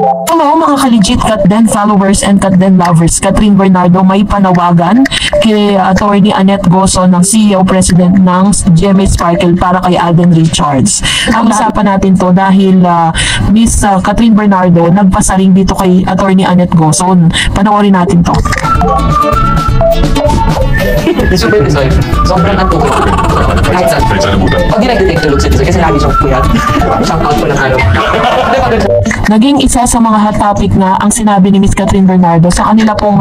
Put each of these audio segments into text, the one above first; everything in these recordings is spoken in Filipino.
Hello mga ka-legit Katden followers and Katden lovers. Catherine Bernardo may panawagan kay Attorney Annette Gozo ng CEO President ng GMA Sparkle para kay Alden Richards. Ang usapan natin to dahil Miss Catherine Bernardo nagpasaring dito kay Attorney Annette Gozo. Panoorin natin to. Super design. Sobrang antok. Kahit saan. Pag di nag-detect tulog siya kasi lagi siyang puyat. Shout out ko lang ano. Naging isa sa mga hot topic na ang sinabi ni Miss Catherine Bernardo sa kanila pong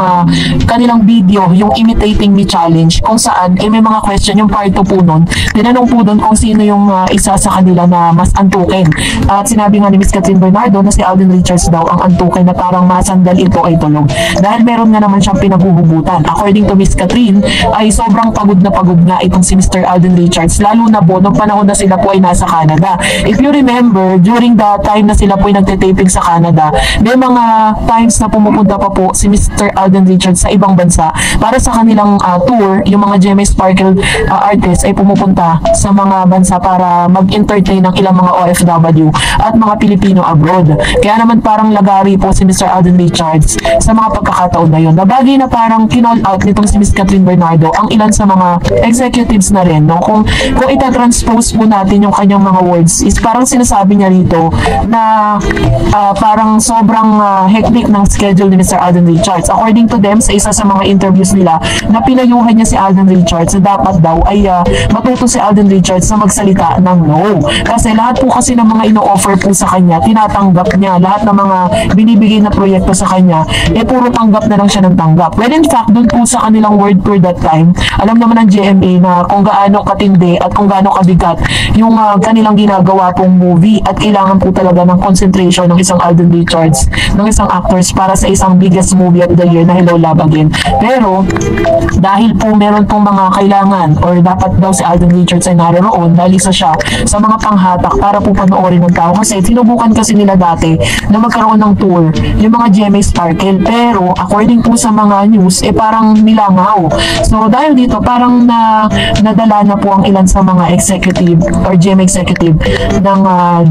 kanilang video, yung Imitating Me Challenge, kung saan may mga question, yung part 2 po nun. Tinanong po doon kung sino yung isa sa kanila na mas antukin. At sinabi nga ni Miss Catherine Bernardo na si Alden Richards daw ang antukin na parang masandal ito ay tulog. Dahil meron nga naman siyang pinaguhugutan. According to Miss Catherine, ay sobrang pagod na pagod nga itong si Mr. Alden Richards, lalo na po nung panahon na sila po ay nasa Canada. If you remember, during the time na sila po ay nagtitaping sa Canada, may mga times na pumupunta pa po si Mr. Alden Richards sa ibang bansa para sa kanilang tour. Yung mga GMA Sparkle artists ay pumupunta sa mga bansa para mag-entertain ng ilang mga OFW at mga Pilipino abroad. Kaya naman parang lagari po si Mr. Alden Richards sa mga pagkakataon na yun. Nabagay na parang kinall out nitong si Miss Catherine Bernardo ang ilan sa mga executives na rin. No? Kung itatranspose po natin yung kanyang mga words, is parang sinasabi niya rito na parang sobrang hectic ng schedule ni Mr. Alden Richards. According to them, sa isa sa mga interviews nila, na pinayuhan niya si Alden Richards na dapat daw ay matuto si Alden Richards na magsalita ng no. Kasi lahat po kasi ng mga ino-offer po sa kanya, tinatanggap niya. Lahat ng mga binibigay na proyekto sa kanya, puro tanggap na lang siya ng tanggap. Well, in fact, dun po sa kanilang word tour that time, alam naman ng GMA na kung gaano katindi at kung gaano kabigat yung kanilang ginagawa pong movie at kailangan po talaga ng concentration ng isang Alden Richards, ng isang actors para sa isang biggest movie of the year na Hello Love Again. Pero dahil po meron pong mga kailangan or dapat daw si Alden Richards ay naroon dahil isa siya sa mga panghatak para po panoorin ng tao kasi sinubukan kasi nila dati na magkaroon ng tour yung mga GMA Sparkle, pero according po sa mga news parang nilangaw. So dahil dito parang nadala na po ang ilan sa mga executive or GMA executive ng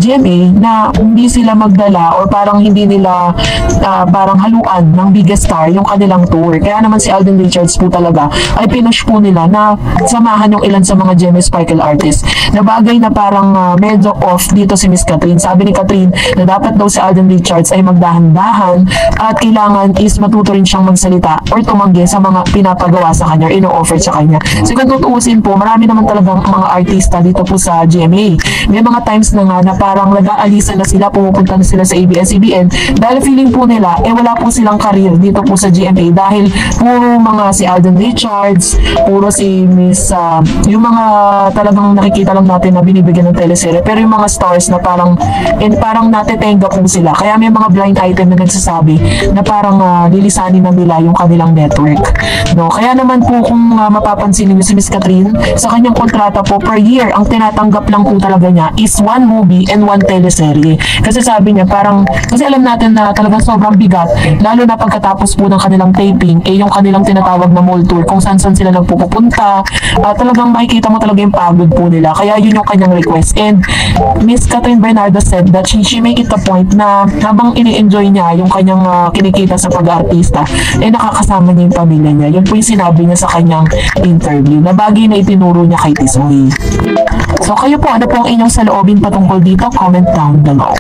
GMA na hindi sila magdala or parang hindi nila parang haluan ng biggest star yung kanilang tour. Kaya naman si Alden Richards po talaga ay pinush po nila na samahan yung ilan sa mga GMA Sparkle artists. Na bagay na parang medyo off dito si Miss Catherine. Sabi ni Catherine na dapat daw si Alden Richards ay magdahan-dahan at kailangan is matuto rin siyang magsalita or tumanggi sa mga pinapagawa sa kanya, ino-offer sa kanya. So kung tutuusin po, marami naman talagang mga artista dito po sa GMA. May mga times na nga na parang nag-aalisan na sila, pumupunta na sila sa ABS-CBN dahil feeling po nila, wala po silang career dito po sa GMA dahil puro mga si Alden Richards, puro si Miss, yung mga talagang nakikita lang natin na binibigyan ng teleserye, pero yung mga stars na parang natetenga po sila. Kaya may mga blind item na nagsasabi na parang lilisanin na nila yung kanilang network. No? Kaya naman po kung mapapansin niyo si Miss Catherine, sa kanyang kontrata po per year, ang tinatanggap lang po talaga niya is 1 movie and 1 teleserye. Kasi sabi niya parang, kasi alam natin na talagang sobrang bigat, lalo na pagkatapos po ng kanilang taping, yung kanilang tinatawag na mall tour, kung saan sila nagpupunta, talagang makikita mo talaga yung pagod po nila. Kaya yun yung kanyang request. And Miss Catherine Bernardo said that she make it a point na habang ini-enjoy niya yung kanyang kinikita sa pag-artista, nakakasama niya yung pamilya niya. Yun po yung sinabi niya sa kanyang interview na bagay na itinuro niya kay Tisoy. So kayo po, ano po ang inyong saloobin patungkol dito? Comment down below.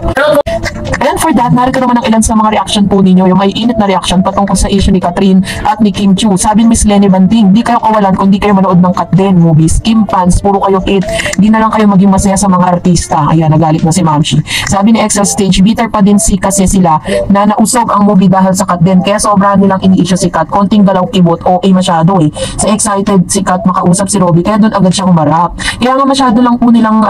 And for that, narito naman ang ilan sa mga reaction po ninyo, yung may init na reaction patungkol sa issue ni Catherine at ni Kim Chiu. Sabi ni Miss Lenny Banting, di kayo kawalan kung di kayo manood ng Katden movies. Kim fans, puro kayo hate. Di na lang kayo maging masaya sa mga artista. Ayan, nagalit na si Mamshi. Sabi ni Excel Stage, bitter pa din kasi sila na nausog ang movie dahil sa Katden. Kaya sobrang nilang ini-issue si Kat. Konting galaw kibot, okay masyado Sa excited si Kat makausap si Robby, kaya doon agad siya humarap. Kaya nga masyado lang po nilang,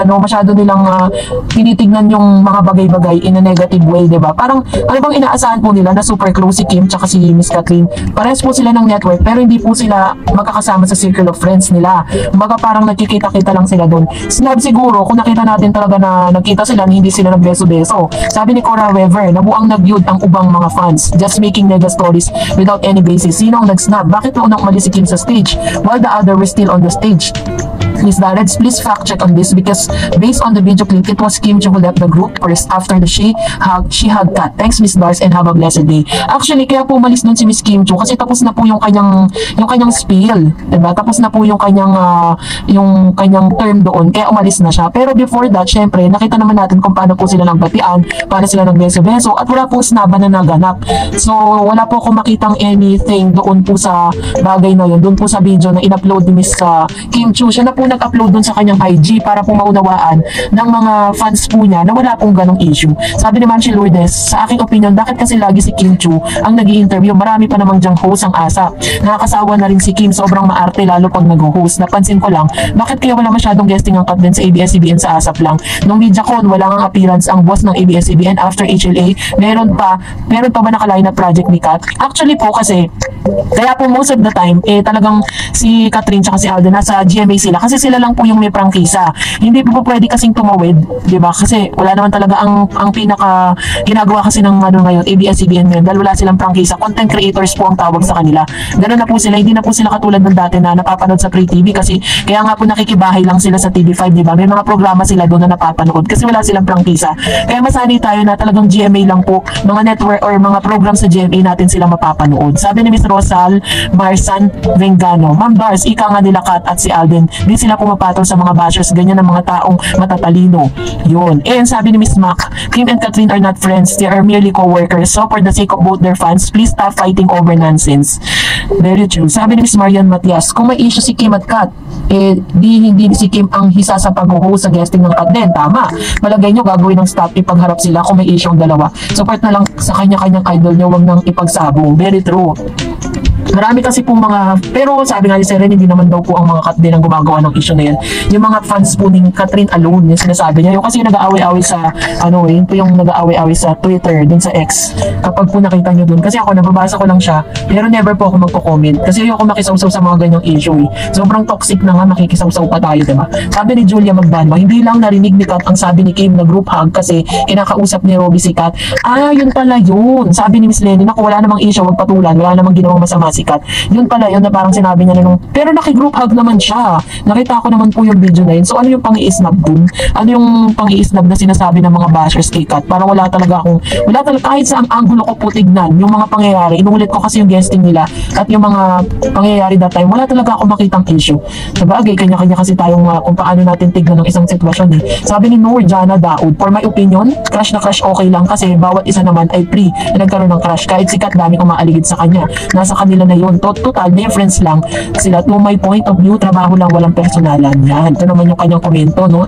tinitignan yung mga bagay-bagay in a negative way, diba? Parang, ano bang inaasahan po nila na super close si Kim tsaka si Miss Catherine? Parehas po sila ng network, pero hindi po sila magkakasama sa circle of friends nila. Baga parang nagkikita-kita lang sila doon. Sinabi siguro, kung nakita natin talaga na nagkita sila, hindi sila nagbeso-beso. Sabi ni Cora Weaver, nabuang nag-yud ang ubang mga fans, just making mega stories without any basis. Sino ang nag-snap? Bakit naunang umalis si Kim sa stage while the other were still on the stage? Miss Darreds, please fact check on this because based on the video clip, it was Kim Chu who left the group first after she hugged Kat. Thanks Miss Dars and have a blessed day. Actually, kaya po umalis nun si Miss Kim Chu kasi tapos na po yung kanyang spiel, diba? Tapos na po yung kanyang term doon, kaya umalis na siya. Pero before that, syempre, nakita naman natin kung paano po sila nagbatian, paano sila nagbeso-beso, at wala po snaban na naganap. So, wala po akong makitang anything doon po sa bagay na yun, doon po sa video na in-upload ni Miss Kim Chu. Siya na po nag-upload doon sa kanyang IG para po maunawaan ng mga fans po niya na wala pong ganong issue. Sabi ni Manchi Lourdes, sa aking opinion, bakit kasi lagi si Kim Chu ang nag-i-interview? Marami pa namang dyang host ang ASAP. Nakakasawa na rin si Kim, sobrang maarte lalo pag nag-host. Napansin ko lang, bakit kaya wala masyadong guesting ang Kat din sa ABS-CBN sa ASAP lang? Nung MediaCon, wala ang appearance ang boss ng ABS-CBN after HLA. Meron pa ba nakaline na project ni Kat? Actually po kasi, kaya po most of the time, talagang si Catherine tsaka si Alden nasa GMA sila kasi sila lang po yung may prangkisa. Hindi po pwede kasing tumawid, di ba? Kasi wala naman talaga ang pinaka ginagawa kasi ng ngayon, ABS-CBN ngayon, dahil wala silang prangkisa. Content creators po ang tawag sa kanila. Ganun na po sila, hindi na po sila katulad ng dati na napapanood sa Free TV kasi kaya nga po nakikibahay lang sila sa TV5, di ba? May mga programa sila doon na napapanood kasi wala silang prangkisa. Kaya masanay tayo na talagang GMA lang po, mga network or mga program sa GMA natin sila mapapanood. Sabi ni Miss Rosal Marsan Vengano, Ma'am Dars, ika nga nila Kat at si Alden, di sila pumapatol sa mga bashers, ganyan ang mga taong matatalino. Yun. And sabi ni Miss Mac, Kim and Catherine are not friends, they are merely co-workers, so for the sake of both their fans, please stop fighting over nonsense. Very true. Sabi ni Miss Marian Matias, kung may issue si Kim at Kat, hindi si Kim ang hisa sa pag-host sa guesting ng Kat din. Tama. Malagay nyo gagawin ng stop ipagharap sila kung may issue ang dalawa. Support na lang sa kanya-kanyang idol nyo, wag nang ipagsabong. Very true. Marami kasi po pero sabi nga ni Seren, hindi naman daw po ang mga Kat din ang gumagawa ng issue na yan. Yung mga fans po ni Catherine alone, yung sinasabi niya, yung kasi yung nag-aaway-aaway sa, yun po yung nag-aaway-aaway sa Twitter, dun sa X. Kapag po nakita nyo dun, kasi ako, nababasa ko lang siya, pero never po ako magko-comment. Kasi ayoko makisawsaw sa mga ganyang issue. Sobrang toxic na nga, makikisawsaw pa tayo, diba? Sabi ni Julia Magbanwa, hindi lang narinig ni Kat ang sabi ni Kim na group hug kasi kinakausap ni Robby si Kat. Yun pala yun. Sabi ni Miss Lenny, naku, wala namang issue, wag patulan, wala namang ginawang masama si Kat. Yun pala yun na parang sinabi niya na pero naki-group hug naman siya. Nakita ko naman po yung video na yun. So ano yung pang-i-snub dun? Ano yung pang-i-snub na sinasabi ng mga bashers kay Kat? Parang wala talaga kahit sa ang angulo ko po tignan, yung mga pangyayari, inuulit ko kasi yung guesting nila at yung mga pangyayari that time, wala talaga ako makitang issue. Sabagay, kanya-kanya kasi tayong kung paano natin tignan ng isang sitwasyon eh. Sabi ni Noor Jana Daud, for my opinion, crush na crush okay lang kasi bawat isa naman ay free na nagkaroon ng crush. Kahit si Kat, dami kong maaligid sa kanya. Nasa kanila na yun. Total difference lang sila. To my point of view, trabaho lang, walang personalan. Yan. Ito naman yung kanyang komento, no?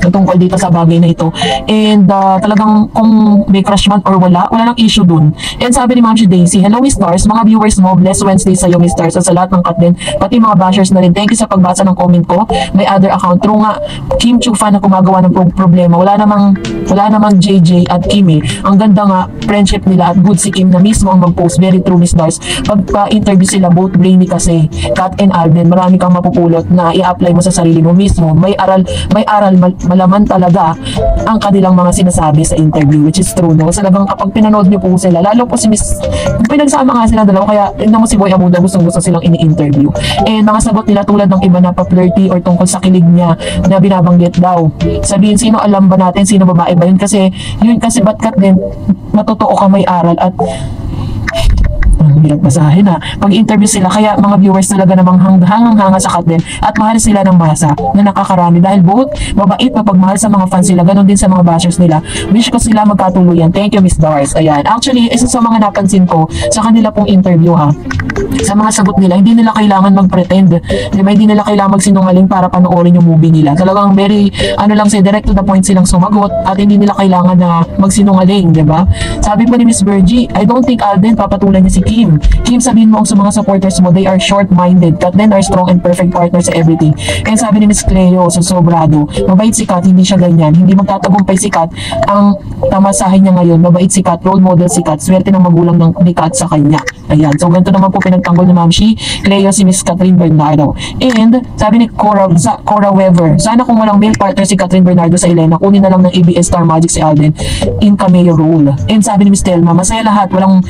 Tungkol dito sa bagay na ito. And talagang kung may crush man or wala nang issue dun. And sabi ni Ma'am Daisy, hello Miss Stars, mga viewers mo, blessed Wednesday sa'yo Miss Stars at sa lahat ng Kat din, pati mga bashers na rin. Thank you sa pagbasa ng comment ko. May other account. True nga, Kim Chu fan na gumagawa ng problema. Wala namang JJ at Kim eh. Ang ganda nga, friendship nila at good si Kim na mismo ang mag-post. Very true Miss Stars. Pagpa-interview sila, both brainy kasi, Kat and Alden, marami kang mapupulot na i-apply mo sa sarili mo mismo. May aral, malaman talaga ang kanilang mga sinasabi sa interview, which is true, no? Talagang kapag pinanood niyo po sila, lalo po si Miss, pinagsama nga sila dalawa, kaya tingnan mo si Boy Amuda, gustong-gusto silang ini-interview. And mga sagot nila tulad ng iba na pa-flirty or tungkol sa kilig niya na binabanggit daw. Sabihin, sino alam ba natin, sino babae ba yun? Kasi ba't Kat din, matotoo ka, may aral at hirap basahin pag-interview sila, kaya mga viewers talaga namang hangang-hanga sa Kat din at mahal sila ng masa na nakakarami dahil both mabait, mapagmahal sa mga fans sila, ganun din sa mga bashers nila. Wish ko sila magkatuluyan. Thank you Miss Dars. Ayan, actually isa sa mga napansin ko sa kanila pong interview sa mga sagot nila, hindi nila kailangan mag-pretend, diba? Hindi nila kailangan magsinungaling para panoorin yung movie nila. Talagang very direct to the point silang sumagot at hindi nila kailangan na magsinungaling, diba? Sabi po ni Miss Virgie, I don't think Alden papatulan niya si Kim. Sabihin mo sa mga supporters mo, they are short-minded. Kat then are strong and perfect partners sa everything. Kaya sabi ni Miss Cleo sa Sobrado, mabait si Kat, hindi siya ganyan. Hindi magtatagumpay si Kat. Ang tamasahin niya ngayon, mabait si Kat, role model si Kat, swerte ng magulang ni Kat sa kanya. Ayan, so ganito naman po pinagtanggol ni Ma'am Shi Cleo si Miss Catherine Bernardo. And sabi ni Cora Weber, sana kung walang male partner si Catherine Bernardo sa Elena, kunin na lang ng ABS Star Magic si Alden in cameo role. And sabi ni Miss Telma, masaya lahat, walang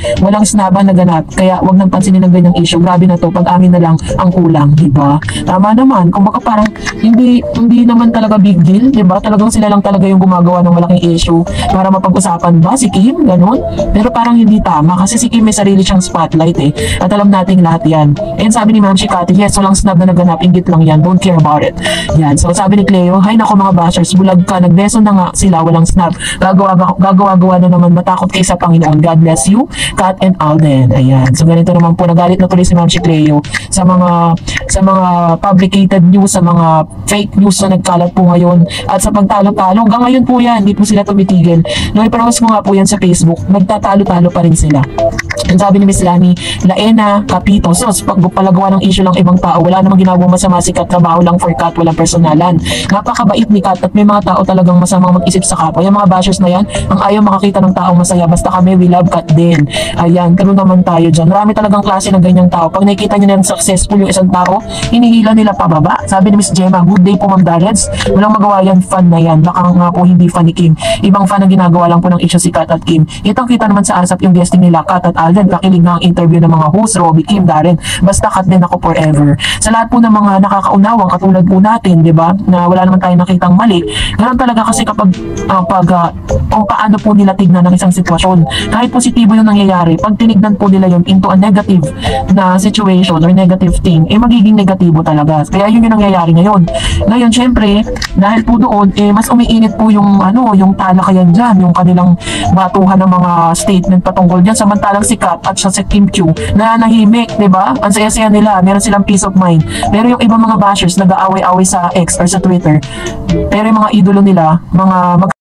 snaban na ganap not. Kaya wag nang pansinin ng ganyang issue. Grabe na to, pag-amin na lang ang kulang, di ba? Tama naman. Kung baka parang hindi naman talaga big deal, di ba? Talagang sila lang talaga yung gumagawa ng malaking issue para mapag-usapan ba si Kim, ganun? Pero parang hindi tama kasi si Kim may sarili siyang spotlight eh. At alam nating lahat yan. And sabi ni Ma'am Shikati, yes, walang snub na naganap, inggit lang yan, don't care about it. Yan. So sabi ni Cleo, hay nako mga bashers, bulag ka, nagbeso na nga sila, walang snub. Gagawa na naman, matakot kayo sa Panginoon. God bless you, Kat and Alden. Ayan. So ganito naman po, nagalit na tuloy si Ma'am Cleo sa mga fabricated news, sa mga fake news na nagkalat po ngayon at sa pagtalo-talo. Hanggang ngayon po yan, hindi po sila tumitigil. No, iparos mo nga po yan sa Facebook, nagtatalo-talo pa rin sila. Ang sabi ni Miss Lani, Laena, Kapito, sos, pagpalagawa ng issue ng ibang tao, wala namang ginawang masama si Kat, trabaho lang for Kat, walang personalan. Napakabait ni Kat at may mga tao talagang masamang mag-isip sa kapwa. Yung mga bashers na yan, ang ayaw makakita ng taong masaya, basta kami, we love Kat din. Ayan, karoon naman tayo dyan. Marami talagang klase ng ganyang tao. Pag nakikita nyo na successful yung isang tao, hinihila nila pababa. Sabi ni Miss Gemma, good day po Ma'am Darreds. Walang magawa yan, fan na yan. Baka nga po hindi fan ni Kim. Ibang fan ang ginagawa lang po ng issue si Kat at Kim. Itong kita naman sa ASAP yung guesting nila, Kat at Alden. Kakilig na ang interview ng mga host, Robby, Kim, Darren. Basta Kat din ako forever. Sa lahat po ng mga nakakaunawang katulad po natin, di ba, na wala naman tayong nakitang mali. Ganun talaga kasi kapag kung paano po nila tignan ng isang sitwasyon. Kahit positibo yung nangyayari, pag tinignan po nila yun into a negative na situation or negative thing, magiging negatibo talaga. Kaya yun yung nangyayari ngayon. Ngayon, syempre, dahil po doon, mas umiinit po yung talakayan dyan, yung kanilang batuhan ng mga statement patungkol dyan. Samantalang si Kat at si Kim Chiu, na nahimik, di ba? Ang saya-saya nila, meron silang peace of mind. Pero yung ibang mga bashers, nag-aaway-away sa X or sa Twitter. Pero yung mga idolo nila, mga